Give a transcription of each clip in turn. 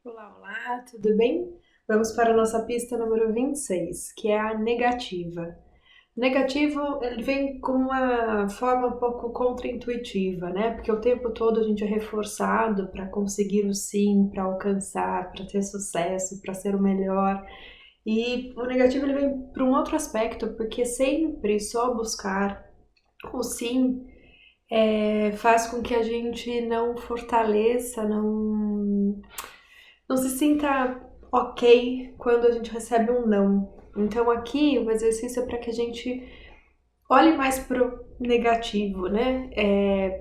Olá, olá, tudo bem? Vamos para a nossa pista número 26, que é a negativa. O negativo, ele vem com uma forma um pouco contraintuitiva, né? Porque o tempo todo a gente é reforçado para conseguir o sim, para alcançar, para ter sucesso, para ser o melhor. E o negativo ele vem para um outro aspecto, porque sempre só buscar o sim faz com que a gente não fortaleça, não se sinta ok quando a gente recebe um não. Então aqui o exercício é para que a gente olhe mais pro negativo, né?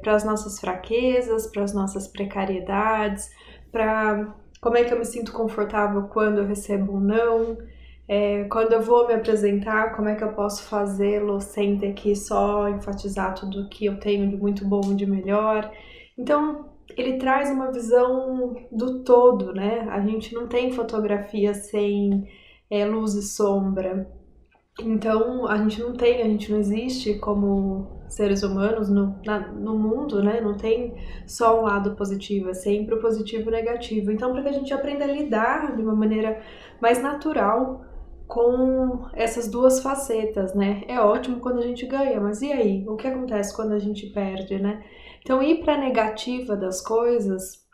Para as nossas fraquezas, para as nossas precariedades, para como é que eu me sinto confortável quando eu recebo um não, quando eu vou me apresentar, como é que eu posso fazê-lo sem ter que só enfatizar tudo que eu tenho de muito bom e de melhor. Então, ele traz uma visão do todo, né? A gente não tem fotografia sem luz e sombra. Então, a gente não existe como seres humanos no mundo, né? Não tem só um lado positivo, é sempre o positivo e o negativo. Então, para que a gente aprenda a lidar de uma maneira mais natural com essas duas facetas, né? É ótimo quando a gente ganha, mas e aí? O que acontece quando a gente perde, né? Então, ir para a negativa das coisas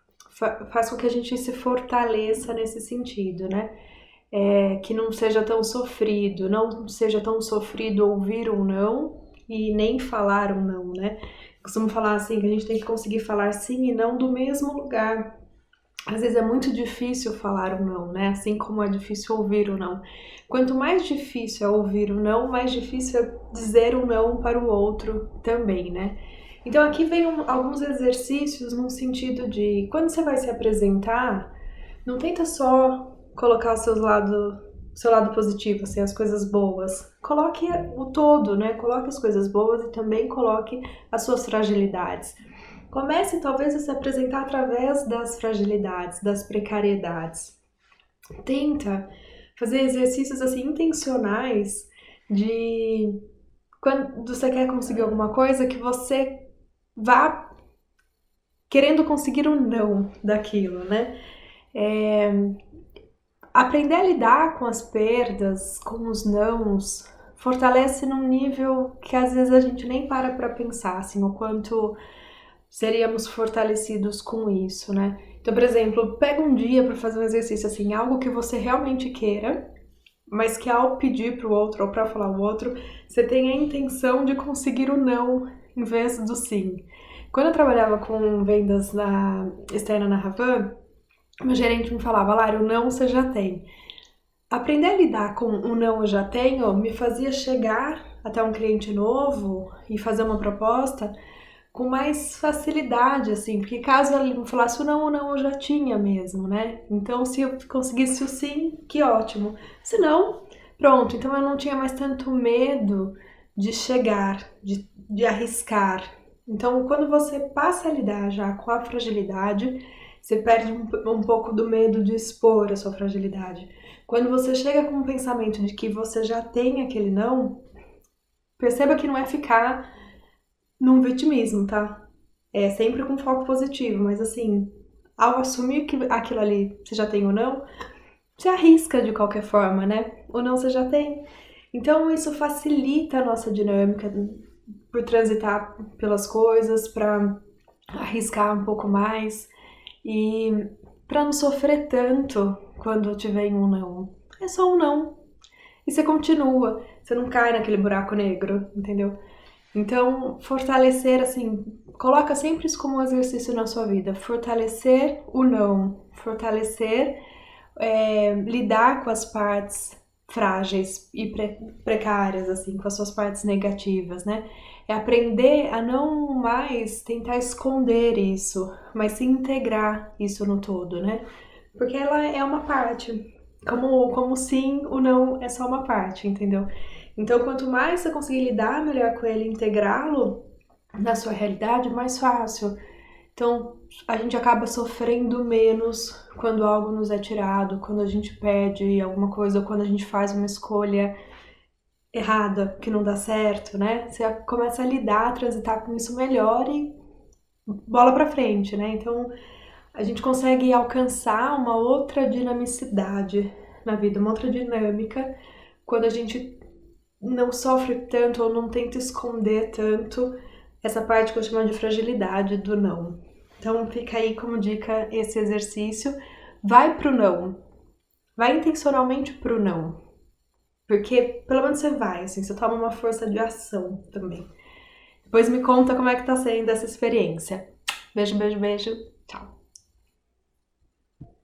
faz com que a gente se fortaleça nesse sentido, né? Que não seja tão sofrido, não seja tão sofrido ouvir um não e nem falar um não, né? Costumo falar assim que a gente tem que conseguir falar sim e não do mesmo lugar. Às vezes é muito difícil falar o não, né? Assim como é difícil ouvir o não. Quanto mais difícil é ouvir o não, mais difícil é dizer o não para o outro também, né? Então aqui vem alguns exercícios no sentido de quando você vai se apresentar, não tenta só colocar o seu lado positivo, assim, as coisas boas. Coloque o todo, né? Coloque as coisas boas e também coloque as suas fragilidades. Comece talvez a se apresentar através das fragilidades, das precariedades. Tenta fazer exercícios assim intencionais de quando você quer conseguir alguma coisa que você vá querendo conseguir um não daquilo, né? É, aprender a lidar com as perdas, com os nãos, fortalece num nível que às vezes a gente nem para pensar, assim, o quanto seríamos fortalecidos com isso, né? Então, por exemplo, pega um dia para fazer um exercício assim, algo que você realmente queira, mas que ao pedir para o outro ou para falar o outro, você tenha a intenção de conseguir o não em vez do sim. Quando eu trabalhava com vendas externa na Ravan, meu gerente me falava, Lara, o não você já tem. Aprender a lidar com o não eu já tenho me fazia chegar até um cliente novo e fazer uma proposta com mais facilidade, assim, porque caso ele me falasse o não eu já tinha mesmo, né? Então, se eu conseguisse o sim, que ótimo. Se não, pronto. Então, eu não tinha mais tanto medo de chegar, de arriscar. Então, quando você passa a lidar já com a fragilidade, você perde um pouco do medo de expor a sua fragilidade. Quando você chega com o pensamento de que você já tem aquele não, perceba que não é ficar num vitimismo, tá? É sempre com foco positivo, mas assim, ao assumir que aquilo ali você já tem ou não, você arrisca de qualquer forma, né? Ou não você já tem. Então isso facilita a nossa dinâmica por transitar pelas coisas, para arriscar um pouco mais e para não sofrer tanto quando tiver um não. É só um não. E você continua, você não cai naquele buraco negro, entendeu? Então, fortalecer, assim, coloca sempre isso como um exercício na sua vida. Fortalecer o não, fortalecer, lidar com as partes frágeis e precárias, assim, com as suas partes negativas, né? É aprender a não mais tentar esconder isso, mas se integrar isso no todo, né? Porque ela é uma parte. Como sim, o não é só uma parte, entendeu? Então, quanto mais você conseguir lidar melhor com ele, integrá-lo na sua realidade, mais fácil. Então, a gente acaba sofrendo menos quando algo nos é tirado, quando a gente perde alguma coisa, ou quando a gente faz uma escolha errada, que não dá certo, né? Você começa a lidar, a transitar com isso melhor e bola pra frente, né? Então, a gente consegue alcançar uma outra dinamicidade na vida, uma outra dinâmica, quando a gente não sofre tanto ou não tenta esconder tanto essa parte que eu chamo de fragilidade do não. Então fica aí como dica esse exercício. Vai pro não. Vai intencionalmente pro não. Porque pelo menos você vai, assim, você toma uma força de ação também. Depois me conta como é que tá sendo essa experiência. Beijo, beijo, beijo. Tchau.